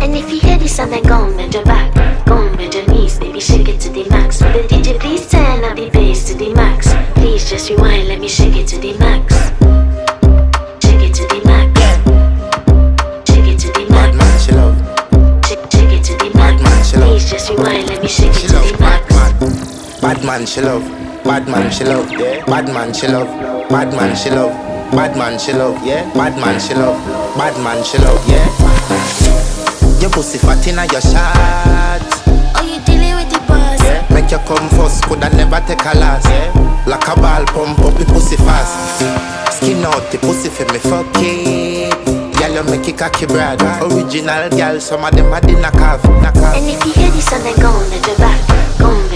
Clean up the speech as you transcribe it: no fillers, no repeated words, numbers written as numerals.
And if you hear this song, then go on bend your back, go on bend your knees, baby shake it to the max. Will the DJ please turn up the bass to the max? Please just rewind, let me shake it to the max. Shake it to the max. Shake it to the max. Bad man, she love. Shake it to the max. Bad man, she love. Please just rewind, let me shake it She to love. the max. Bad man, she love. Bad man, she love. Yeah. Bad man, she love. Bad man, she love. Bad man, she love. Yeah. Bad man, she love. Bad man, she love. Yeah. Your pussy fat inna your shots. Oh, you dealing with the boss? Yeah. Make you come first, coulda never take a last. Yeah. Like a ball pump up the pussy fast. Skin out the pussy for me fuck it. Girl, you make it cocky brad. Original girl, some of them a the knock off. And if you hear this song, then go on bend your back, go on